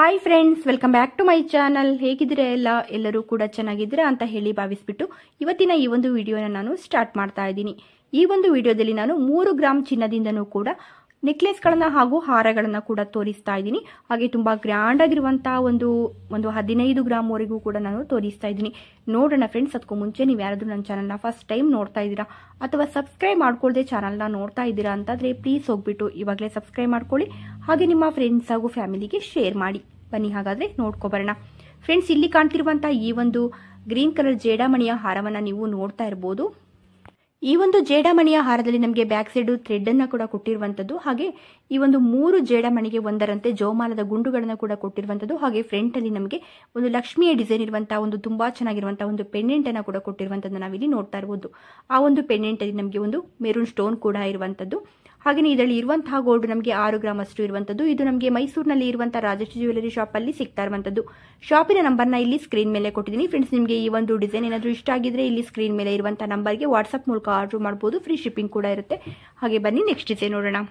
Hi friends, welcome back to my channel. ಹೇಗಿದ್ದೀರಾ ಎಲ್ಲರೂ ಕೂಡ ಚೆನ್ನಾಗಿದ್ದೀರಾ ಅಂತ ಹೇಳಿ ಭಾವಿಸ್ಬಿಟ್ಟು ಇವತ್ತಿನ ಈ ಒಂದು ವಿಡಿಯೋನ ನಾನು ಸ್ಟಾರ್ಟ್ ಮಾಡ್ತಾ ಇದ್ದೀನಿ. ಈ ಒಂದು ವಿಡಿಯೋದಲ್ಲಿ ನಾನು 3 ಗ್ರಾಮ್ ಚಿನ್ನದಿಂದನೂ ಕೂಡ ನೆಕ್ಲೆಸ್ಗಳನ್ನ ಹಾಗೂ ಹಾರಗಳನ್ನ ಕೂಡ ತೋರಿಸ್ತಾ ಇದ್ದೀನಿ. ಹಾಗೆ ತುಂಬಾ ಗ್ರ್ಯಾಂಡ್ ಆಗಿರುವಂತಹ ಒಂದು 15 ಗ್ರಾಮ್ ವರೆಗೂ ಕೂಡ ನಾನು ತೋರಿಸ್ತಾ ಇದ್ದೀನಿ. ನೋಡೋಣ ಫ್ರೆಂಡ್ಸ್, ಅದಕ್ಕೂ ಮುಂಚೆ ನೀವು ಯಾರಾದ್ರೂ ನನ್ನ ಚಾನಲ್ನ ಫಸ್ಟ್ ಟೈಮ್ ನೋಡ್ತಾ ಇದ್ದೀರಾ ಅಥವಾ ಸಬ್ಸ್ಕ್ರೈಬ್ ಮಾಡ್ಕೊಳ್ಳದೆ ಚಾನಲ್ನ ನೋಡ್ತಾ ಇದ್ದೀರಾ ಅಂತಂದ್ರೆ ಪ್ಲೀಸ್ ಹೋಗ್ಬಿಟ್ಟು ಇವಾಗಲೇ ಸಬ್ಸ್ಕ್ರೈಬ್ ಮಾಡ್ಕೊಳ್ಳಿ. ಹಾಗೆ ನಿಮ್ಮ ಫ್ರೆಂಡ್ಸ್ ಹಾಗೂ ಫ್ಯಾಮಿಲಿಗೆ ಶೇರ್ ಮಾಡಿ. ಬನ್ನಿ ಹಾಗಾದ್ರೆ ನೋಡ್ಕೊಬರೋಣ. ಫ್ರೆಂಡ್ಸ್, ಇಲ್ಲಿ ಕಾಣ್ತಿರುವಂತಹ ಈ ಒಂದು ಗ್ರೀನ್ ಕಲರ್ ಜೇಡಮಣಿಯ ಹಾರವನ್ನ ನೀವು ನೋಡ್ತಾ ಇರಬಹುದು. ಈ ಒಂದು ಜೇಡಮಣಿಯ ಹಾರದಲ್ಲಿ ನಮಗೆ ಬ್ಯಾಕ್ ಸೈಡ್ ಥ್ರೆಡ್ ಅನ್ನ ಕೂಡ ಕೊಟ್ಟಿರುವಂತದ್ದು, ಹಾಗೆ ಈ ಒಂದು 3 ಜೇಡಮಣಿಗೆ ಒಂದರಂತೆ ಜೋಮಾಲದ ಗುಂಡುಗಳನ್ನ ಕೂಡ ಕೊಟ್ಟಿರುವಂತದ್ದು, ಹಾಗೆ ಫ್ರಂಟ್ ಅಲ್ಲಿ ನಮಗೆ ಒಂದು ಲಕ್ಷ್ಮಿಯ ಡಿಸೈನ್ ಇರುವಂತಹ ಒಂದು ತುಂಬಾ ಚೆನ್ನಾಗಿರುವಂತಹ ಒಂದು ಪೆಂಡೆಂಟ್ ಅನ್ನ ಕೂಡ ಕೊಟ್ಟಿರುವಂತದ್ದು ನಾವಿಲ್ಲಿ ನೋಡ್ತಾ ಇರಬಹುದು. ಆ ಒಂದು ಪೆಂಡೆಂಟ್ ಅಲ್ಲಿ ನಮಗೆ ಒಂದು ಮೆರೂನ್ ಸ್ಟೋನ್ ಕೂಡ ಇರುವಂತದ್ದು. ಹಾಗೆ ಇದರಲ್ಲಿ ಇರುವಂತಹ ಗೋಲ್ಡ್ ನಮಗೆ 6 ಗ್ರಾಮ್ ಅಷ್ಟು ಇರುವಂತದ್ದು. ಇದು ನಮಗೆ ಮೈಸೂರಿನಲ್ಲಿ ಇರುವಂತಹ ರಾಜಶ್ರೀ ಜ್ಯುವೆಲರಿ ಶಾಪ್ ಅಲ್ಲಿ ಸಿಗ್ತಾ ಇರುವಂತದ್ದು. ಶಾಪಿನ ನಂಬರ್ನ ಇಲ್ಲಿ ಸ್ಕ್ರೀನ್ ಮೇಲೆ ಕೊಟ್ಟಿದ್ದೀನಿ. ಫ್ರೆಂಡ್ಸ್, ನಿಮಗೆ ಈ ಒಂದು ಡಿಸೈನ್ ಏನಾದರೂ ಇಷ್ಟ ಆಗಿದ್ರೆ ಇಲ್ಲಿ ಸ್ಕ್ರೀನ್ ಮೇಲೆ ಇರುವಂತಹ ನಂಬರ್ಗೆ ವಾಟ್ಸ್ಆಪ್ ಮೂಲಕ ಆರ್ಡರ್ ಮಾಡಬಹುದು. ಫ್ರೀ ಶಿಪ್ಪಿಂಗ್ ಕೂಡ ಇರುತ್ತೆ. ಹಾಗೆ ಬನ್ನಿ ನೆಕ್ಸ್ಟ್ ಡಿಸೈನ್ ನೋಡೋಣ.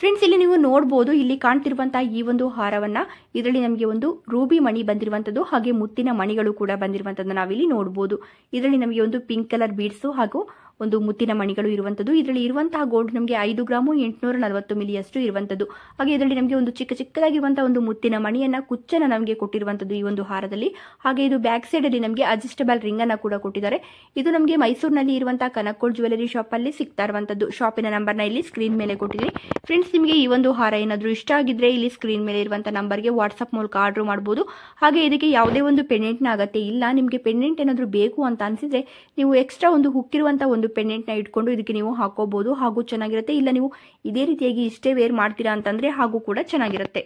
ಫ್ರೆಂಡ್ಸ್, ಇಲ್ಲಿ ನೀವು ನೋಡಬಹುದು, ಇಲ್ಲಿ ಕಾಣ್ತಿರುವಂತಹ ಈ ಒಂದು ಹಾರವನ್ನ ಇದರಲ್ಲಿ ನಮಗೆ ಒಂದು ರೂಬಿ ಮಣಿ ಬಂದಿರುವಂತದ್ದು, ಹಾಗೆ ಮುತ್ತಿನ ಮಣಿಗಳು ಕೂಡ ಬಂದಿರುವಂತದ್ದು ನಾವಿಲ್ಲಿ ನೋಡಬಹುದು. ಇದರಲ್ಲಿ ನಮಗೆ ಒಂದು ಪಿಂಕ್ ಕಲರ್ ಬೀಡ್ಸ್ ಹಾಗೂ ಒಂದು ಮುತ್ತಿನ ಮಣಿಗಳು ಇರುವಂತದ್ದು. ಇದರಲ್ಲಿ ಇರುವಂತಹ ಗೋಲ್ಡ್ ನಮಗೆ 5 ಗ್ರಾಮು 840 ಮಿಲಿ ಅಷ್ಟು ಇರುವಂತದ್ದು. ಹಾಗೆ ಇದರಲ್ಲಿ ನಮಗೆ ಒಂದು ಚಿಕ್ಕದಾಗಿರುವಂತಹ ಒಂದು ಮುತ್ತಿನ ಮಣಿಯನ್ನ ಕುಚ್ಚನ ನಮಗೆ ಕೊಟ್ಟಿರುವಂತದ್ದು ಈ ಒಂದು ಹಾರದಲ್ಲಿ. ಹಾಗೆ ಇದು ಬ್ಯಾಕ್ ಸೈಡ್ ಅಲ್ಲಿ ನಮಗೆ ಅಡ್ಜಸ್ಟಬಲ್ ರಿಂಗ್ ಅನ್ನ ಕೂಡ ಕೊಟ್ಟಿದ್ದಾರೆ. ಇದು ನಮಗೆ ಮೈಸೂರಿನಲ್ಲಿ ಇರುವಂತಹ ಕನಕೋಲ್ ಜ್ಯುವೆಲರಿ ಶಾಪ್ ಅಲ್ಲಿ ಸಿಗ್ತಾ ಇರುವಂತದ್ದು. ಶಾಪಿನ ನಂಬರ್ನ ಇಲ್ಲಿ ಸ್ಕ್ರೀನ್ ಮೇಲೆ ಕೊಟ್ಟಿದ್ದೀನಿ. ಫ್ರೆಂಡ್ಸ್, ನಿಮಗೆ ಈ ಒಂದು ಹಾರ ಏನಾದರೂ ಇಷ್ಟ ಆಗಿದ್ರೆ ಇಲ್ಲಿ ಸ್ಕ್ರೀನ್ ಮೇಲೆ ಇರುವಂತಹ ನಂಬರ್ಗೆ ವಾಟ್ಸ್ಆಪ್ ಮೂಲಕ ಆರ್ಡರ್ ಮಾಡಬಹುದು. ಹಾಗೆ ಇದಕ್ಕೆ ಯಾವುದೇ ಒಂದು ಪೆಂಡೆಂಟ್ ನ ಅಗತ್ಯ ಇಲ್ಲ. ನಿಮಗೆ ಪೆಂಡೆಂಟ್ ಏನಾದರೂ ಬೇಕು ಅಂತ ಅನ್ಸಿದ್ರೆ ನೀವು ಎಕ್ಸ್ಟ್ರಾ ಒಂದು ಹುಕ್ಕಿರುವಂತಹ ಒಂದು ಪೆಂಡೆಂಟ್ ನ ಇಟ್ಕೊಂಡು ಇದಕ್ಕೆ ನೀವು ಹಾಕೋಬಹುದು, ಹಾಗೂ ಚೆನ್ನಾಗಿರುತ್ತೆ. ಇಲ್ಲ ನೀವು ಇದೇ ರೀತಿಯಾಗಿ ಇಷ್ಟೇ ವೇರ್ ಮಾಡ್ತೀರಾ ಅಂತಂದ್ರೆ ಹಾಗೂ ಕೂಡ ಚೆನ್ನಾಗಿರುತ್ತೆ.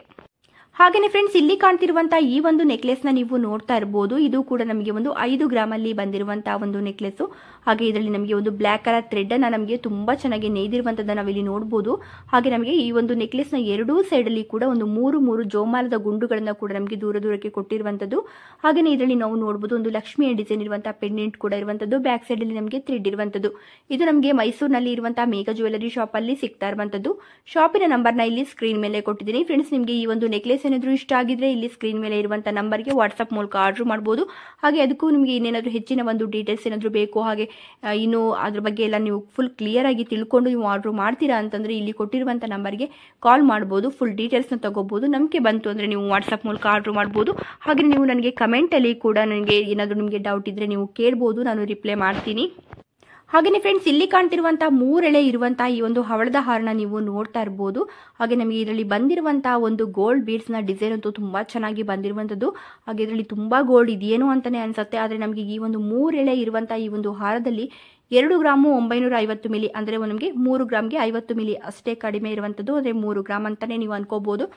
ಹಾಗೇನೆ ಫ್ರೆಂಡ್ಸ್, ಇಲ್ಲಿ ಕಾಣ್ತಿರುವಂತಹ ಈ ಒಂದು ನೆಕ್ಲೆಸ್ ನ ನೀವು ನೋಡ್ತಾ ಇರಬಹುದು. ಇದು ಕೂಡ ನಮಗೆ ಒಂದು 5 ಗ್ರಾಮ್ ಅಲ್ಲಿ ಬಂದಿರುವಂತಹ ಒಂದು ನೆಕ್ಲೆಸ್. ಹಾಗೆ ಇದರಲ್ಲಿ ನಮಗೆ ಒಂದು ಬ್ಲಾಕ್ ಕಲರ್ ಥ್ರೆಡ್ ಅನ್ನ ನಮಗೆ ತುಂಬಾ ಚೆನ್ನಾಗಿ ನೇಯ್ದಿರುವಂತದ್ದನ್ನ ನಾವಿಲ್ಲಿ ನೋಡಬಹುದು. ಹಾಗೆ ನಮಗೆ ಈ ಒಂದು ನೆಕ್ಲೆಸ್ ನ ಎರಡೂ ಸೈಡ್ ಅಲ್ಲಿ ಕೂಡ ಒಂದು 3 ಜೋಮಾಲದ ಗುಂಡುಗಳನ್ನ ಕೂಡ ನಮಗೆ ದೂರಕ್ಕೆ ಕೊಟ್ಟಿರುವಂತದ್ದು. ಹಾಗೆ ಇದರಲ್ಲಿ ನಾವು ನೋಡಬಹುದು ಒಂದು ಲಕ್ಷ್ಮಿಯ ಡಿಸೈನ್ ಇರುವಂತಹ ಪೆಂಡೆಂಟ್ ಕೂಡ ಇರುವಂತದ್ದು. ಬ್ಯಾಕ್ ಸೈಡ್ ಅಲ್ಲಿ ನಮಗೆ ಥ್ರೆಡ್ ಇರುವಂತದ್ದು. ಇದು ನಮಗೆ ಮೈಸೂರಿನಲ್ಲಿ ಇರುವಂತಹ ಮೇಘ ಜ್ಯುವೆಲರಿ ಶಾಪ್ ಅಲ್ಲಿ ಸಿಗ್ತಾ ಇರುವಂತದ್ದು. ಶಾಪಿನ ನಂಬರ್ನ ಇಲ್ಲಿ ಸ್ಕ್ರೀನ್ ಮೇಲೆ ಕೊಟ್ಟಿದ್ದೀನಿ. ಫ್ರೆಂಡ್ಸ್, ನಿಮಗೆ ಈ ಒಂದು ನೆಕ್ಲೆಸ್ ಏನಾದರೂ ಇಷ್ಟ ಆಗಿದ್ರೆ ಇಲ್ಲಿ ಸ್ಕ್ರೀನ್ ಮೇಲೆ ಇರುವಂತಹ ನಂಬರ್ಗೆ ವಾಟ್ಸ್ಆಪ್ ಮೂಲಕ ಆರ್ಡರ್ ಮಾಡಬಹುದು. ಹಾಗೆ ಅದಕ್ಕೂ ನಿಮಗೆ ಇನ್ನೇನಾದರೂ ಹೆಚ್ಚಿನ ಒಂದು ಡೀಟೇಲ್ಸ್ ಏನಾದರೂ ಬೇಕು, ಹಾಗೆ ಇನ್ನು ಅದ್ರ ಬಗ್ಗೆ ಎಲ್ಲ ನೀವು ಫುಲ್ ಕ್ಲಿಯರ್ ಆಗಿ ತಿಳ್ಕೊಂಡು ನೀವು ಆರ್ಡರ್ ಮಾಡ್ತೀರಾ ಅಂತಂದ್ರೆ ಇಲ್ಲಿ ಕೊಟ್ಟಿರುವಂತಹ ನಂಬರ್ಗೆ ಕಾಲ್ ಮಾಡಬಹುದು. ಫುಲ್ ಡೀಟೇಲ್ಸ್ ನ ತಗೋಬಹುದು. ನಮಗೆ ಬಂತು ಅಂದ್ರೆ ನೀವು ವಾಟ್ಸ್ಆಪ್ ಮೂಲಕ ಆರ್ಡರ್ ಮಾಡಬಹುದು. ಹಾಗೆ ನೀವು ನನಗೆ ಕಮೆಂಟ್ ಅಲ್ಲಿ ಕೂಡ ನನಗೆ ಏನಾದರೂ ನಿಮಗೆ ಡೌಟ್ ಇದ್ರೆ ನೀವು ಕೇಳಬಹುದು, ನಾನು ರಿಪ್ಲೈ ಮಾಡ್ತೀನಿ. ಹಾಗೇನೆ ಫ್ರೆಂಡ್ಸ್, ಇಲ್ಲಿ ಕಾಣ್ತಿರುವಂತಹ 3 ಎಳೆ ಇರುವಂತಹ ಈ ಒಂದು ಹವಳದ ಹಾರನ ನೀವು ನೋಡ್ತಾ ಇರಬಹುದು. ಹಾಗೆ ನಮಗೆ ಇದರಲ್ಲಿ ಬಂದಿರುವಂತಹ ಒಂದು ಗೋಲ್ಡ್ ಬೀಡ್ಸ್ ನ ಡಿಸೈನ್ ಅಂತೂ ತುಂಬಾ ಚೆನ್ನಾಗಿ ಬಂದಿರುವಂತದ್ದು. ಹಾಗೆ ಇದರಲ್ಲಿ ತುಂಬಾ ಗೋಲ್ಡ್ ಇದೆಯೇನೋ ಅಂತಾನೆ ಅನ್ಸುತ್ತೆ. ಆದ್ರೆ ನಮಗೆ ಈ ಒಂದು 3 ಎಳೆ ಇರುವಂತಹ ಈ ಒಂದು ಹಾರದಲ್ಲಿ 2 ಗ್ರಾಮು 950 ಮಿಲಿ ಅಂದ್ರೆ ನಮಗೆ 3 ಗ್ರಾಮ್ಗೆ 50 ಮಿಲಿ ಅಷ್ಟೇ ಕಡಿಮೆ ಇರುವಂತದ್ದು. ಅಂದ್ರೆ 3 ಗ್ರಾಮ್ ಅಂತಾನೆ ನೀವು ಅನ್ಕೋಬಹುದು.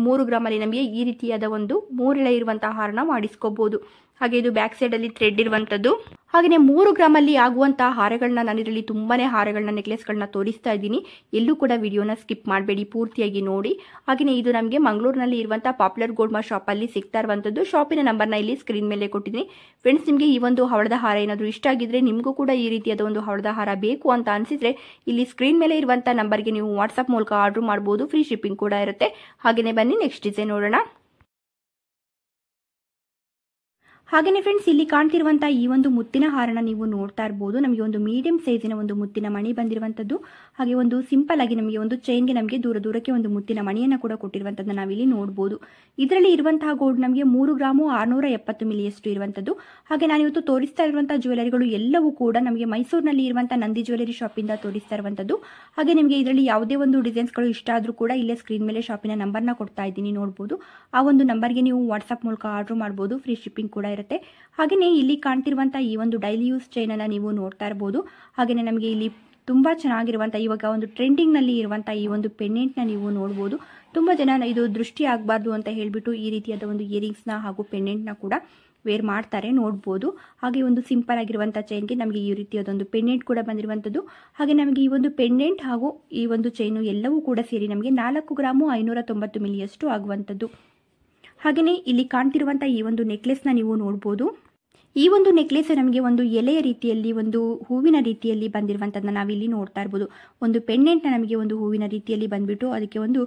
3 ಗ್ರಾಮ್ ಅಲ್ಲಿ ನಮಗೆ ಈ ರೀತಿಯಾದ ಒಂದು 3 ಎಳೆ ಇರುವಂತಹ ಹಾರನ ಮಾಡಿಸ್ಕೋಬಹುದು. ಹಾಗೆ ಇದು ಬ್ಯಾಕ್ ಸೈಡ್ ಅಲ್ಲಿ ಥ್ರೆಡ್ ಇರುವಂತದ್ದು. ಹಾಗೆ 3 ಗ್ರಾಮ್ ಅಲ್ಲಿ ಆಗುವಂತಹ ಹಾರಗಳನ್ನ ನಾನು ಇದರಲ್ಲಿ ತುಂಬಾನೇ ಹಾರಗಳನ್ನ ನೆಕ್ಲೆಸ್ಗಳನ್ನ ತೋರಿಸ್ತಾ ಇದ್ದೀನಿ. ಎಲ್ಲೂ ಕೂಡ ವಿಡಿಯೋನ ಸ್ಕಿಪ್ ಮಾಡಬೇಡಿ, ಪೂರ್ತಿಯಾಗಿ ನೋಡಿ. ಹಾಗೆ ಇದು ನಮಗೆ ಮಂಗಳೂರಿನಲ್ಲಿ ಇರುವಂತಹ ಪಾಪ್ಯುಲರ್ ಗೋಲ್ಡ್ ಶಾಪ್ ಅಲ್ಲಿ ಸಿಗ್ತಾ ಇರುವಂತದ್ದು. ಶಾಪಿನ ನಂಬರ್ನ ಇಲ್ಲಿ ಸ್ಕ್ರೀನ್ ಮೇಲೆ ಕೊಟ್ಟಿದ್ದೀನಿ. ಫ್ರೆಂಡ್ಸ್, ನಿಮಗೆ ಈ ಒಂದು ಹವಳದ ಹಾರ ಏನಾದರೂ ಇಷ್ಟ ಆಗಿದ್ರೆ, ನಿಮಗೂ ಕೂಡ ಈ ರೀತಿಯಾದ ಒಂದು ಹವಳದ ಹಾರ ಬೇಕು ಅಂತ ಅನ್ಸಿದ್ರೆ ಇಲ್ಲಿ ಸ್ಕ್ರೀನ್ ಮೇಲೆ ಇರುವಂತಹ ನಂಬರ್ಗೆ ನೀವು ವಾಟ್ಸ್ಆಪ್ ಮೂಲಕ ಆರ್ಡರ್ ಮಾಡಬಹುದು. ಫ್ರೀ ಶಿಪ್ಪಿಂಗ್ ಕೂಡ ಇರುತ್ತೆ. ಹಾಗೇನೆ ಬನ್ನಿ ನೆಕ್ಸ್ಟ್ ಡಿಸೈನ್ ನೋಡೋಣ. ಹಾಗೇನೆ ಫ್ರೆಂಡ್ಸ್, ಇಲ್ಲಿ ಕಾಣ್ತಿರುವಂತಹ ಈ ಒಂದು ಮುತ್ತಿನ ಹಾರನ ನೀವು ನೋಡ್ತಾ ಇರಬಹುದು. ನಮಗೆ ಒಂದು ಮೀಡಿಯಂ ಸೈಜಿನ ಒಂದು ಮುತ್ತಿನ ಮಣಿ ಬಂದಿರುವಂತದ್ದು. ಹಾಗೆ ಒಂದು ಸಿಂಪಲ್ ಆಗಿ ನಮಗೆ ಒಂದು ಚೈನ್ಗೆ ನಮಗೆ ದೂರಕ್ಕೆ ಒಂದು ಮುತ್ತಿನ ಮಣಿಯನ್ನ ಕೂಡ ಕೊಟ್ಟಿರುವಂತದ್ದನ್ನ ನಾವಿಲ್ಲಿ ನೋಡಬಹುದು. ಇದರಲ್ಲಿ ಇರುವಂತಹ ಗೋಲ್ಡ್ ನಮಗೆ 3 ಗ್ರಾಮು 670 ಮಿಲಿಯಷ್ಟು ಇರುವಂತದ್ದು. ಹಾಗೆ ನಾನು ಇವತ್ತು ತೋರಿಸ್ತಾ ಇರುವಂತಹ ಜ್ಯುವೆಲರಿಗಳು ಎಲ್ಲವೂ ಕೂಡ ನಮಗೆ ಮೈಸೂರಿನಲ್ಲಿ ಇರುವಂತಹ ನಂದಿ ಜ್ಯುವೆಲರಿ ಶಾಪ್ ಇಂದ ತೋರಿಸ್ತಾ ಇರುವಂತದ್ದು. ಹಾಗೆ ನಿಮಗೆ ಇದರಲ್ಲಿ ಯಾವುದೇ ಒಂದು ಡಿಸೈನ್ಸ್ ಗಳು ಇಷ್ಟ ಆದ್ರೂ ಕೂಡ ಇಲ್ಲೇ ಸ್ಕ್ರೀನ್ ಮೇಲೆ ಶಾಪಿನ ನಂಬರ್ನ ಕೊಡ್ತಾ ಇದ್ದೀನಿ, ನೋಡಬಹುದು. ಆ ಒಂದು ನಂಬರ್ಗೆ ನೀವು ವಾಟ್ಸ್ಆಪ್ ಮೂಲಕ ಆರ್ಡರ್ ಮಾಡಬಹುದು. ಫ್ರೀ ಶಿಪ್ಪಿಂಗ್ ಕೂಡ ಇರುತ್ತೆ. ಹಾಗೆಯೇ ಇಲ್ಲಿ ಕಾಣ್ತಿರುವಂತಹ ಈ ಒಂದು ಡೈಲಿ ಯೂಸ್ ಚೈನ್ ಅನ್ನ ನೀವು ನೋಡ್ತಾ ಇರಬಹುದು. ಹಾಗೆಯೇ ನಮಗೆ ಇಲ್ಲಿ ತುಂಬಾ ಚೆನ್ನಾಗಿರುವಂತಹ ಇವಾಗ ಒಂದು ಟ್ರೆಂಡಿಂಗ್ ನಲ್ಲಿ ಇರುವಂತಹ ಈ ಒಂದು ಪೆಂಡೆಂಟ್ ನ ನೀವು ನೋಡಬಹುದು. ತುಂಬಾ ಜನ ಇದು ದೃಷ್ಟಿ ಆಗಬಾರ್ದು ಅಂತ ಹೇಳ್ಬಿಟ್ಟು ಈ ರೀತಿಯಾದ ಒಂದು ಇಯರಿಂಗ್ಸ್ ನ ಹಾಗೂ ಪೆಂಡೆಂಟ್ ನ ಕೂಡ ವೇರ್ ಮಾಡ್ತಾರೆ, ನೋಡಬಹುದು. ಹಾಗೆ ಒಂದು ಸಿಂಪಲ್ ಆಗಿರುವಂತಹ ಚೈನ್ಗೆ ನಮಗೆ ಈ ರೀತಿಯಾದ ಒಂದು ಪೆಂಡೆಂಟ್ ಕೂಡ ಬಂದಿರುವಂತದ್ದು. ಹಾಗೆ ನಮಗೆ ಈ ಒಂದು ಪೆಂಡೆಂಟ್ ಹಾಗೂ ಈ ಒಂದು ಚೈನು ಎಲ್ಲವೂ ಕೂಡ ಸೇರಿ ನಮಗೆ 4 ಗ್ರಾಮು 590 ಮಿಲಿಯಷ್ಟು ಆಗುವಂತದ್ದು. ಹಾಗೆಯೇ ಇಲ್ಲಿ ಕಾಣ್ತಿರುವಂತಹ ಈ ಒಂದು ನೆಕ್ಲೆಸ್ ನ ನೀವು ನೋಡಬಹುದು. ಈ ಒಂದು ನೆಕ್ಲೆಸ್ ನಮಗೆ ಒಂದು ಎಲೆಯ ರೀತಿಯಲ್ಲಿ ಒಂದು ಹೂವಿನ ರೀತಿಯಲ್ಲಿ ಬಂದಿರುವಂಥದ್ದನ್ನ ನಾವಿಲ್ಲಿ ನೋಡ್ತಾ ಇರ್ಬೋದು. ಒಂದು ಪೆಂಡೆಂಟ್ನ ನಮಗೆ ಒಂದು ಹೂವಿನ ರೀತಿಯಲ್ಲಿ ಬಂದ್ಬಿಟ್ಟು ಅದಕ್ಕೆ ಒಂದು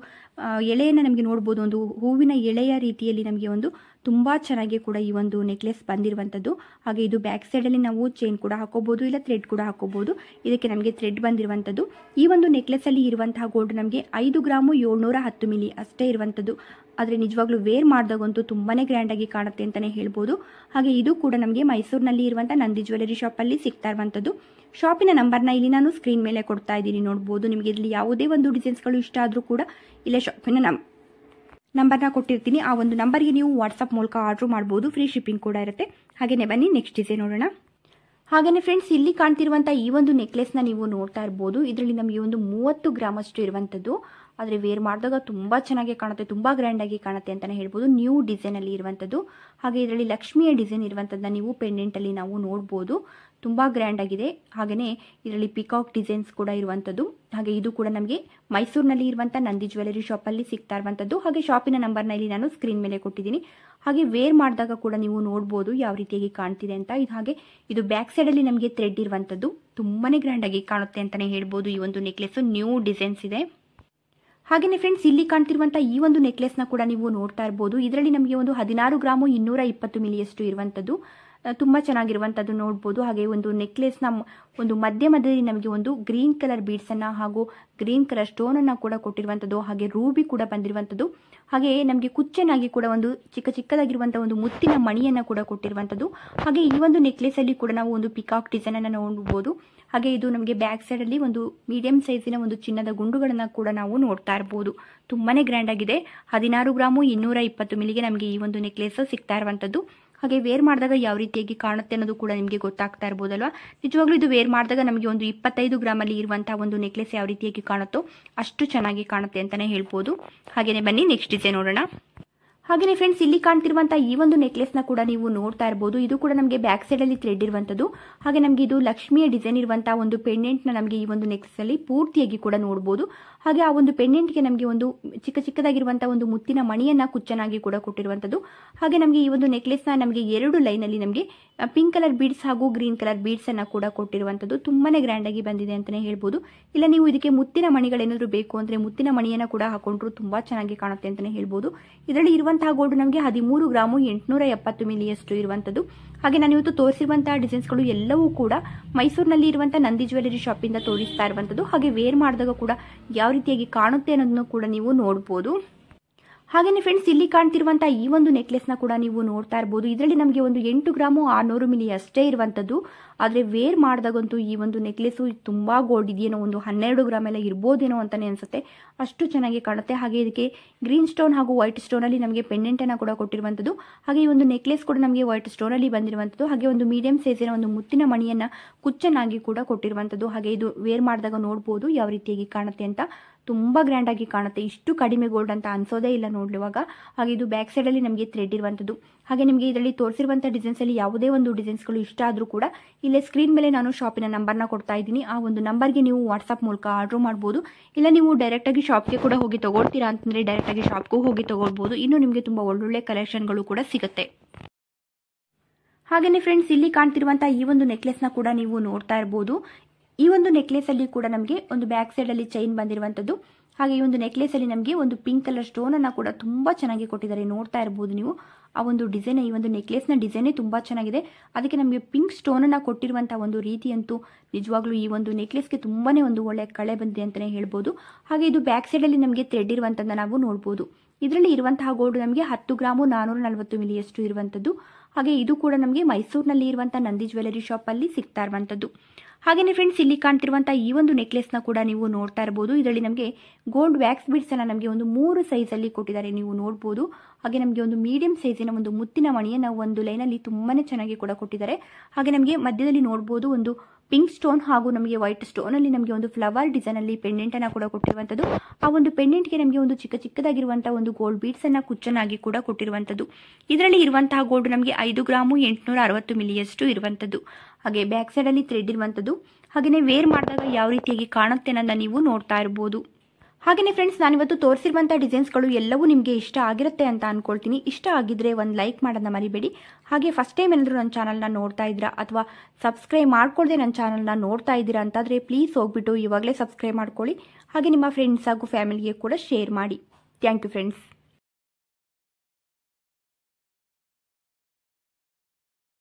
ಎಳೆಯನ್ನು ನಮಗೆ ನೋಡ್ಬೋದು. ಒಂದು ಹೂವಿನ ಎಳೆಯ ರೀತಿಯಲ್ಲಿ ನಮಗೆ ಒಂದು ತುಂಬ ಚೆನ್ನಾಗಿ ಕೂಡ ಈ ಒಂದು ನೆಕ್ಲೆಸ್ ಬಂದಿರುವಂಥದ್ದು. ಹಾಗೆ ಇದು ಬ್ಯಾಕ್ ಸೈಡಲ್ಲಿ ನಾವು ಚೈನ್ ಕೂಡ ಹಾಕೋಬಹುದು, ಇಲ್ಲ ಥ್ರೆಡ್ ಕೂಡ ಹಾಕೋಬಹುದು. ಇದಕ್ಕೆ ನಮಗೆ ಥ್ರೆಡ್ ಬಂದಿರುವಂಥದ್ದು. ಈ ಒಂದು ನೆಕ್ಲೆಸ್ಸಲ್ಲಿ ಇರುವಂತಹ ಗೋಲ್ಡ್ ನಮಗೆ 5 ಗ್ರಾಮು 710 ಮಿಲಿ ಅಷ್ಟೇ ಇರುವಂಥದ್ದು. ಆದರೆ ನಿಜವಾಗ್ಲೂ ವೇರ್ ಮಾಡಿದಾಗಂತೂ ತುಂಬಾ ಗ್ರ್ಯಾಂಡಾಗಿ ಕಾಣುತ್ತೆ ಅಂತಲೇ ಹೇಳ್ಬೋದು. ಹಾಗೆ ಇದು ಕೂಡ ನಮಗೆ ಮೈಸೂರಿನಲ್ಲಿ ಇರುವಂಥ ನಂದಿ ಜ್ಯುವೆಲರಿ ಶಾಪಲ್ಲಿ ಸಿಗ್ತಾ ಇರುವಂಥದ್ದು. ಶಾಪಿನ ನಂಬರ್ನ ಇಲ್ಲಿ ನಾನು ಸ್ಕ್ರೀನ್ ಮೇಲೆ ಕೊಡ್ತಾ ಇದ್ದೀನಿ, ನೋಡ್ಬೋದು. ನಿಮಗೆ ಇಲ್ಲಿ ಯಾವುದೇ ಒಂದು ಡಿಸೈನ್ಸ್ಗಳು ಇಷ್ಟ ಆದರೂ ಕೂಡ ಇಲ್ಲೇ ಶಾಪಿನ ನಂಬರ್ನ ಕೊಟ್ಟಿರ್ತೀನಿ. ಆ ಒಂದು ನಂಬರ್ಗೆ ನೀವು ವಾಟ್ಸಪ್ ಮೂಲಕ ಆರ್ಡ್ರ್ ಮಾಡ್ಬೋದು. ಫ್ರೀ ಶಿಪ್ಪಿಂಗ್ ಕೂಡ ಇರುತ್ತೆ. ಹಾಗೆಯೇ ಬನ್ನಿ ನೆಕ್ಸ್ಟ್ ಡಿಸೈನ್ ನೋಡೋಣ. ಹಾಗೆಯೇ ಫ್ರೆಂಡ್ಸ್, ಇಲ್ಲಿ ಕಾಣ್ತಿರುವಂಥ ಈ ಒಂದು ನೆಕ್ಲೆಸ್ನ ನೀವು ನೋಡ್ತಾ ಇರ್ಬೋದು. ಇದರಲ್ಲಿ ನಮಗೆ ಒಂದು 30 ಗ್ರಾಮ್ ಅಷ್ಟು ಇರುವಂಥದ್ದು. ಆದರೆ ವೇರ್ ಮಾಡಿದಾಗ ತುಂಬ ಚೆನ್ನಾಗಿ ಕಾಣುತ್ತೆ, ತುಂಬ ಗ್ರ್ಯಾಂಡಾಗಿ ಕಾಣುತ್ತೆ ಅಂತಲೇ ಹೇಳ್ಬೋದು. ನ್ಯೂ ಡಿಸೈನಲ್ಲಿ ಇರುವಂಥದ್ದು. ಹಾಗೆ ಇದರಲ್ಲಿ ಲಕ್ಷ್ಮಿಯ ಡಿಸೈನ್ ಇರುವಂಥದ್ದನ್ನ ನೀವು ಪೆಂಡೆಂಟಲ್ಲಿ ನಾವು ನೋಡ್ಬೋದು. ತುಂಬ ಗ್ರ್ಯಾಂಡಾಗಿದೆ. ಹಾಗೆಯೇ ಇದರಲ್ಲಿ ಪಿಕಾಕ್ ಡಿಸೈನ್ಸ್ ಕೂಡ ಇರುವಂಥದ್ದು. ಹಾಗೆ ಇದು ಕೂಡ ನಮಗೆ ಮೈಸೂರಿನಲ್ಲಿ ಇರುವಂಥ ನಂದಿ ಜ್ಯುವೆಲರಿ ಶಾಪಲ್ಲಿ ಸಿಗ್ತಾ ಇರುವಂಥದ್ದು. ಹಾಗೆ ಶಾಪಿನ ನಂಬರ್ನ ಇಲ್ಲಿ ನಾನು ಸ್ಕ್ರೀನ್ ಮೇಲೆ ಕೊಟ್ಟಿದ್ದೀನಿ. ಹಾಗೆ ವೇರ್ ಮಾಡಿದಾಗ ಕೂಡ ನೀವು ನೋಡ್ಬೋದು ಯಾವ ರೀತಿಯಾಗಿ ಕಾಣ್ತಿದೆ ಅಂತ. ಇದು ಹಾಗೆ ಇದು ಬ್ಯಾಕ್ ಸೈಡಲ್ಲಿ ನಮಗೆ ಥ್ರೆಡ್ ಇರುವಂಥದ್ದು. ತುಂಬಾ ಗ್ರ್ಯಾಂಡಾಗಿ ಕಾಣುತ್ತೆ ಅಂತಲೇ ಹೇಳ್ಬೋದು. ಈ ಒಂದು ನೆಕ್ಲೆಸ್ ನ್ಯೂ ಡಿಸೈನ್ಸ್ ಇದೆ. ಹಾಗೆಯೇ ಫ್ರೆಂಡ್ಸ್, ಇಲ್ಲಿ ಕಾಣ್ತಿರುವಂಥ ಈ ಒಂದು ನೆಕ್ಲೆಸ್ನ ಕೂಡ ನೀವು ನೋಡ್ತಾ ಇರ್ಬೋದು. ಇದರಲ್ಲಿ ನಮಗೆ ಒಂದು 16 ಗ್ರಾಮು 220 ಮಿಲಿಯಷ್ಟು ಇರುವಂಥದ್ದು. ತುಂಬ ಚೆನ್ನಾಗಿರುವಂಥದ್ದು ನೋಡ್ಬೋದು. ಹಾಗೆ ಒಂದು ನೆಕ್ಲೆಸ್ನ ಒಂದು ಮಧ್ಯದಲ್ಲಿ ನಮಗೆ ಒಂದು ಗ್ರೀನ್ ಕಲರ್ ಬೀಡ್ಸನ್ನು ಹಾಗೂ ಗ್ರೀನ್ ಕಲರ್ ಸ್ಟೋನನ್ನು ಕೂಡ ಕೊಟ್ಟಿರುವಂಥದ್ದು. ಹಾಗೆ ರೂಬಿ ಕೂಡ ಬಂದಿರುವಂಥದ್ದು. ಹಾಗೆ ನಮಗೆ ಕುಚ್ಚನಾಗಿ ಕೂಡ ಒಂದು ಚಿಕ್ಕದಾಗಿರುವಂಥ ಒಂದು ಮುತ್ತಿನ ಮಣಿಯನ್ನು ಕೂಡ ಕೊಟ್ಟಿರುವಂಥದ್ದು. ಹಾಗೆ ಈ ಒಂದು ನೆಕ್ಲೆಸಲ್ಲಿ ಕೂಡ ನಾವು ಒಂದು ಪಿಕಾಕ್ ಡಿಸೈನನ್ನು ನೋಡ್ಬೋದು. ಹಾಗೆ ಇದು ನಮಗೆ ಬ್ಯಾಕ್ ಸೈಡಲ್ಲಿ ಒಂದು ಮೀಡಿಯಂ ಸೈಜಿನ ಒಂದು ಚಿನ್ನದ ಗುಂಡುಗಳನ್ನು ಕೂಡ ನಾವು ನೋಡ್ತಾ ಇರ್ಬೋದು. ತುಂಬಾ ಗ್ರ್ಯಾಂಡ್ ಆಗಿದೆ. 16 ಗ್ರಾಮು 220 ಮಿಲಿಗೆ ನಮಗೆ ಈ ಒಂದು ನೆಕ್ಲೆಸ್ ಸಿಗ್ತಾ ಇರುವಂಥದ್ದು. ಹಾಗೆ ವೇರ್ ಮಾಡಿದಾಗ ಯಾವ ರೀತಿಯಾಗಿ ಕಾಣುತ್ತೆ ಅನ್ನೋದು ಕೂಡ ನಿಮಗೆ ಗೊತ್ತಾಗ್ತಾ ಇರ್ಬೋದಲ್ವಾ. ನಿಜವಾಗ್ಲೂ ಇದು ವೇರ್ ಮಾಡಿದಾಗ ನಮಗೆ ಒಂದು 25 ಗ್ರಾಮಲ್ಲಿ ಇರುವಂತಹ ಒಂದು ನೆಕ್ಲೆಸ್ ಯಾವ ರೀತಿಯಾಗಿ ಕಾಣುತ್ತೋ ಅಷ್ಟು ಚೆನ್ನಾಗಿ ಕಾಣುತ್ತೆ ಅಂತಲೇ ಹೇಳ್ಬೋದು. ಹಾಗೆಯೇ ಬನ್ನಿ ನೆಕ್ಸ್ಟ್ ಡಿಸೈನ್ ನೋಡೋಣ. ಹಾಗೆಯೇ ಫ್ರೆಂಡ್ಸ್, ಇಲ್ಲಿ ಕಾಣ್ತಿರುವಂಥ ಈ ಒಂದು ನೆಕ್ಲೆಸ್ನ ಕೂಡ ನೀವು ನೋಡ್ತಾ ಇರ್ಬೋದು. ಇದು ಕೂಡ ನಮಗೆ ಬ್ಯಾಕ್ ಸೈಡಲ್ಲಿ ಥ್ರೆಡ್ ಇರುವಂಥದ್ದು. ಹಾಗೆ ನಮಗೆ ಇದು ಲಕ್ಷ್ಮಿಯ ಡಿಸೈನ್ ಇರುವಂಥ ಒಂದು ಪೆಂಡೆಂಟ್ನ ನಮಗೆ ಈ ಒಂದು ನೆಕ್ಲೆಸ್ಸಲ್ಲಿ ಪೂರ್ತಿಯಾಗಿ ಕೂಡ ನೋಡ್ಬೋದು. ಹಾಗೆ ಆ ಒಂದು ಪೆಂಡೆಂಟ್ಗೆ ನಮಗೆ ಒಂದು ಚಿಕ್ಕದಾಗಿರುವಂಥ ಒಂದು ಮುತ್ತಿನ ಮಣಿಯನ್ನು ಕುಚ್ಚನಾಗಿ ಕೂಡ ಕೊಟ್ಟಿರುವಂಥದ್ದು. ಹಾಗೆ ನಮಗೆ ಈ ಒಂದು ನೆಕ್ಲೆಸ್ನ ನಮಗೆ 2 ಲೈನಲ್ಲಿ ನಮಗೆ ಪಿಂಕ್ ಕಲರ್ ಬೀಡ್ಸ್ ಹಾಗೂ ಗ್ರೀನ್ ಕಲರ್ ಬೀಡ್ಸನ್ನು ಕೂಡ ಕೊಟ್ಟಿರುವಂಥದ್ದು. ತುಂಬಾ ಗ್ರ್ಯಾಂಡಾಗಿ ಬಂದಿದೆ ಅಂತಲೇ ಹೇಳ್ಬೋದು. ಇಲ್ಲ ನೀವು ಇದಕ್ಕೆ ಮುತ್ತಿನ ಮಣಿಗಳೇನಾದರೂ ಬೇಕು ಅಂದರೆ ಮುತ್ತಿನ ಮಣಿಯನ್ನು ಕೂಡ ಹಾಕೊಂಡ್ರು ತುಂಬ ಚೆನ್ನಾಗಿ ಕಾಣುತ್ತೆ ಅಂತಲೇ ಹೇಳ್ಬೋದು. ಇದರಲ್ಲಿ ಇರುವಂತಹ ಗೋಲ್ಡ್ ನಮಗೆ 13 ಗ್ರಾಮು 870 ಮಿಲಿಯಷ್ಟು ಇರುವಂಥದ್ದು. ಹಾಗೆ ನಾನು ಇವತ್ತು ತೋರಿಸಿರುವಂತಹ ಡಿಸೈನ್ಸ್ಗಳು ಎಲ್ಲವೂ ಕೂಡ ಮೈಸೂರಿನಲ್ಲಿ ಇರುವಂಥ ನಂದಿ ಜ್ಯುವೆಲರಿ ಶಾಪಿಂದ ತೋರಿಸ್ತಾ ಇರುವಂಥದ್ದು. ಹಾಗೆ ವೇರ್ ಮಾಡಿದಾಗ ಕೂಡ ಯಾವ ರೀತಿಯಾಗಿ ಕಾಣುತ್ತೆ ಅನ್ನೋದನ್ನು ಕೂಡ ನೀವು ನೋಡ್ಬೋದು. ಹಾಗೆಯೇ ಫ್ರೆಂಡ್ಸ್, ಇಲ್ಲಿ ಕಾಣ್ತಿರುವಂಥ ಈ ಒಂದು ನೆಕ್ಲೆಸ್ನ ಕೂಡ ನೀವು ನೋಡ್ತಾ ಇರ್ಬೋದು. ಇದರಲ್ಲಿ ನಮಗೆ ಒಂದು 8 ಗ್ರಾಮು 600 ಮಿಲಿ ಅಷ್ಟೇ ಇರುವಂಥದ್ದು. ಆದರೆ ವೇರ್ ಮಾಡಿದಾಗಂತೂ ಈ ಒಂದು ನೆಕ್ಲೆಸ್ಸು ತುಂಬ ಗೋಲ್ಡ್ ಇದೆಯೇನೋ, ಒಂದು 12 ಗ್ರಾಮ್ ಎಲ್ಲ ಇರ್ಬೋದೇನೋ ಅಂತಲೇ ಅನಿಸುತ್ತೆ. ಅಷ್ಟು ಚೆನ್ನಾಗಿ ಕಾಣುತ್ತೆ. ಹಾಗೆ ಇದಕ್ಕೆ ಗ್ರೀನ್ ಸ್ಟೋನ್ ಹಾಗೂ ವೈಟ್ ಸ್ಟೋನಲ್ಲಿ ನಮಗೆ ಪೆಂಡೆಂಟನ್ನು ಕೂಡ ಕೊಟ್ಟಿರುವಂಥದ್ದು. ಹಾಗೆ ಈ ಒಂದು ನೆಕ್ಲೆಸ್ ಕೂಡ ನಮಗೆ ವೈಟ್ ಸ್ಟೋನಲ್ಲಿ ಬಂದಿರುವಂಥದ್ದು. ಹಾಗೆ ಒಂದು ಮೀಡಿಯಂ ಸೈಜಿನ ಒಂದು ಮುತ್ತಿನ ಮಣಿಯನ್ನು ಕುಚ್ಚನಾಗಿ ಕೂಡ ಕೊಟ್ಟಿರುವಂಥದ್ದು. ಹಾಗೆ ಇದು ವೇರ್ ಮಾಡಿದಾಗ ನೋಡ್ಬೋದು ಯಾವ ರೀತಿಯಾಗಿ ಕಾಣುತ್ತೆ ಅಂತ. ತುಂಬ ಗ್ರ್ಯಾಂಡಾಗಿ ಕಾಣುತ್ತೆ. ಇಷ್ಟು ಕಡಿಮೆ ಗೋಲ್ಡ್ ಅಂತ ಅನ್ಸೋದೇ ಇಲ್ಲ ನೋಡುವಾಗ. ಹಾಗೆ ಇದು ಬ್ಯಾಕ್ ಸೈಡಲ್ಲಿ ನಮಗೆ ಥ್ರೆಡ್ ಇರುವಂಥದ್ದು. ಹಾಗೆ ನಿಮಗೆ ಇದರಲ್ಲಿ ತೋರಿಸಿರುವಂಥ ಡಿಸೈನ್ಸಲ್ಲಿ ಯಾವುದೇ ಒಂದು ಡಿಸೈನ್ಸ್ಗಳು ಇಷ್ಟ ಆದರೂ ಕೂಡ ಇಲ್ಲೇ ಸ್ಕ್ರೀನ್ ಮೇಲೆ ನಾನು ಶಾಪಿನ ನಂಬರ್ನ ಕೊಡ್ತಾ ಇದ್ದೀನಿ. ಆ ಒಂದು ನಂಬರ್ಗೆ ನೀವು ವಾಟ್ಸಪ್ ಮೂಲಕ ಆರ್ಡ್ರ್ ಮಾಡ್ಬೋದು. ಇಲ್ಲ ನೀವು ಡೈರೆಕ್ಟಾಗಿ ಶಾಪ್ಗೆ ಕೂಡ ಹೋಗಿ ತೊಗೊಳ್ತೀರಾ ಅಂತಂದರೆ ಡೈರೆಕ್ಟಾಗಿ ಶಾಪ್ಗೂ ಹೋಗಿ ತೊಗೊಳ್ಬೋದು. ಇನ್ನೂ ನಿಮಗೆ ತುಂಬ ಒಳ್ಳೊಳ್ಳೆ ಕಲೆಕ್ಷನ್ಗಳು ಕೂಡ ಸಿಗುತ್ತೆ. ಹಾಗೆಯೇ ಫ್ರೆಂಡ್ಸ್, ಇಲ್ಲಿ ಕಾಣ್ತಿರುವಂಥ ಈ ಒಂದು ನೆಕ್ಲೆಸ್ನ ಕೂಡ ನೀವು ನೋಡ್ತಾ ಇರ್ಬೋದು. ಈ ಒಂದು ನೆಕ್ಲೆಸಲ್ಲಿ ಕೂಡ ನಮಗೆ ಒಂದು ಬ್ಯಾಕ್ ಸೈಡಲ್ಲಿ ಚೈನ್ ಬಂದಿರುವಂಥದ್ದು. ಹಾಗೆ ಈ ಒಂದು ನೆಕ್ಲೆಸಲ್ಲಿ ನಮಗೆ ಒಂದು ಪಿಂಕ್ ಕಲರ್ ಸ್ಟೋನನ್ನು ಕೂಡ ತುಂಬ ಚೆನ್ನಾಗಿ ಕೊಟ್ಟಿದ್ದಾರೆ. ನೋಡ್ತಾ ಇರ್ಬೋದು ನೀವು ಆ ಒಂದು ಡಿಸೈನ್. ಈ ಒಂದು ನೆಕ್ಲೆಸ್ನ ಡಿಸೈನೇ ತುಂಬ ಚೆನ್ನಾಗಿದೆ. ಅದಕ್ಕೆ ನಮಗೆ ಪಿಂಕ್ ಸ್ಟೋನನ್ನು ಕೊಟ್ಟಿರುವಂಥ ಒಂದು ರೀತಿಯಂತೂ ನಿಜವಾಗ್ಲೂ ಈ ಒಂದು ನೆಕ್ಲೆಸ್ಗೆ ತುಂಬಾ ಒಂದು ಒಳ್ಳೆ ಕಳೆ ಬಂದಿದೆ ಅಂತಲೇ ಹೇಳ್ಬೋದು. ಹಾಗೆ ಇದು ಬ್ಯಾಕ್ ಸೈಡಲ್ಲಿ ನಮಗೆ ಥ್ರೆಡ್ ಇರುವಂಥದ್ದನ್ನು ನಾವು ನೋಡ್ಬೋದು. ಇದರಲ್ಲಿ ಇರುವಂತಹ ಗೋಲ್ಡ್ ನಮಗೆ 10 ಗ್ರಾಮು 440 ಮಿಲಿಯಷ್ಟು ಇರುವಂಥದ್ದು. ಹಾಗೆ ಇದು ಕೂಡ ನಮಗೆ ಮೈಸೂರಿನಲ್ಲಿ ಇರುವಂಥ ನಂದಿ ಜ್ಯುವೆಲರಿ ಶಾಪಲ್ಲಿ ಸಿಗ್ತಾ ಇರುವಂಥದ್ದು. ಹಾಗೆಯೇ ಫ್ರೆಂಡ್ಸ್, ಇಲ್ಲಿ ಕಾಣ್ತಿರುವಂಥ ಈ ಒಂದು ನೆಕ್ಲೆಸ್ನ ಕೂಡ ನೀವು ನೋಡ್ತಾ ಇರ್ಬೋದು. ಇದರಲ್ಲಿ ನಮಗೆ ಗೋಲ್ಡ್ ವ್ಯಾಕ್ಸ್ ಬೀಡ್ಸನ್ನು ನಮಗೆ ಒಂದು 3 ಸೈಜಲ್ಲಿ ಕೊಟ್ಟಿದ್ದಾರೆ, ನೀವು ನೋಡ್ಬೋದು. ಹಾಗೆ ನಮಗೆ ಒಂದು ಮೀಡಿಯಂ ಸೈಜಿನ ಒಂದು ಮುತ್ತಿನ ಮಣಿಯನ್ನು ಒಂದು ಲೈನಲ್ಲಿ ತುಂಬಾ ಚೆನ್ನಾಗಿ ಕೂಡ ಕೊಟ್ಟಿದ್ದಾರೆ. ಹಾಗೆ ನಮಗೆ ಮಧ್ಯದಲ್ಲಿ ನೋಡ್ಬೋದು ಒಂದು ಪಿಂಕ್ ಸ್ಟೋನ್ ಹಾಗೂ ನಮಗೆ ವೈಟ್ ಸ್ಟೋನಲ್ಲಿ ನಮಗೆ ಒಂದು ಫ್ಲವರ್ ಡಿಸೈನಲ್ಲಿ ಪೆಂಡೆಂಟನ್ನು ಕೂಡ ಕೊಟ್ಟಿರುವಂಥದ್ದು. ಆ ಒಂದು ಪೆಂಡೆಂಟ್ಗೆ ನಮಗೆ ಒಂದು ಚಿಕ್ಕದಾಗಿರುವಂಥ ಒಂದು ಗೋಲ್ಡ್ ಬೀಡ್ಸನ್ನು ಕುಚ್ಚನಾಗಿ ಕೂಡ ಕೊಟ್ಟಿರುವಂಥದ್ದು. ಇದರಲ್ಲಿ ಇರುವಂತಹ ಗೋಲ್ಡ್ ನಮಗೆ 5 ಗ್ರಾಮು 860 ಮಿಲಿಯಷ್ಟು ಇರುವಂಥದ್ದು. ಹಾಗೆ ಬ್ಯಾಕ್ ಸೈಡಲ್ಲಿ ಥ್ರೆಡ್ ಇರುವಂಥದ್ದು. ಹಾಗೆಯೇ ವೇರ್ ಮಾಡಿದಾಗ ಯಾವ ರೀತಿಯಾಗಿ ಕಾಣುತ್ತೆ ಅನ್ನೋದನ್ನ ನೀವು ನೋಡ್ತಾ ಇರ್ಬೋದು. ಹಾಗೆಯೇ ಫ್ರೆಂಡ್ಸ್, ನಾನಿವತ್ತು ತೋರಿಸಿರುವಂಥ ಡಿಸೈನ್ಸ್ಗಳು ಎಲ್ಲವೂ ನಿಮಗೆ ಇಷ್ಟ ಆಗಿರುತ್ತೆ ಅಂತ ಅಂದ್ಕೊಳ್ತೀನಿ. ಇಷ್ಟ ಆಗಿದ್ರೆ ಒಂದು ಲೈಕ್ ಮಾಡೋದನ್ನ ಮರಿಬೇಡಿ. ಹಾಗೆ ಫಸ್ಟ್ ಟೈಮ್ ಏನಾದರೂ ನನ್ನ ಚಾನಲ್ನ ನೋಡ್ತಾ ಇದ್ದೀರಾ ಅಥವಾ ಸಬ್ಸ್ಕ್ರೈಬ್ ಮಾಡ್ಕೊಳ್ಳದೆ ನನ್ನ ಚಾನಲ್ನ ನೋಡ್ತಾ ಇದ್ದೀರಾ ಅಂತಾದರೆ ಪ್ಲೀಸ್ ಹೋಗ್ಬಿಟ್ಟು ಇವಾಗಲೇ ಸಬ್ಸ್ಕ್ರೈಬ್ ಮಾಡ್ಕೊಳ್ಳಿ. ಹಾಗೆ ನಿಮ್ಮ ಫ್ರೆಂಡ್ಸ್ ಹಾಗೂ ಫ್ಯಾಮಿಲಿಗೆ ಕೂಡ ಶೇರ್ ಮಾಡಿ. Thank you friends.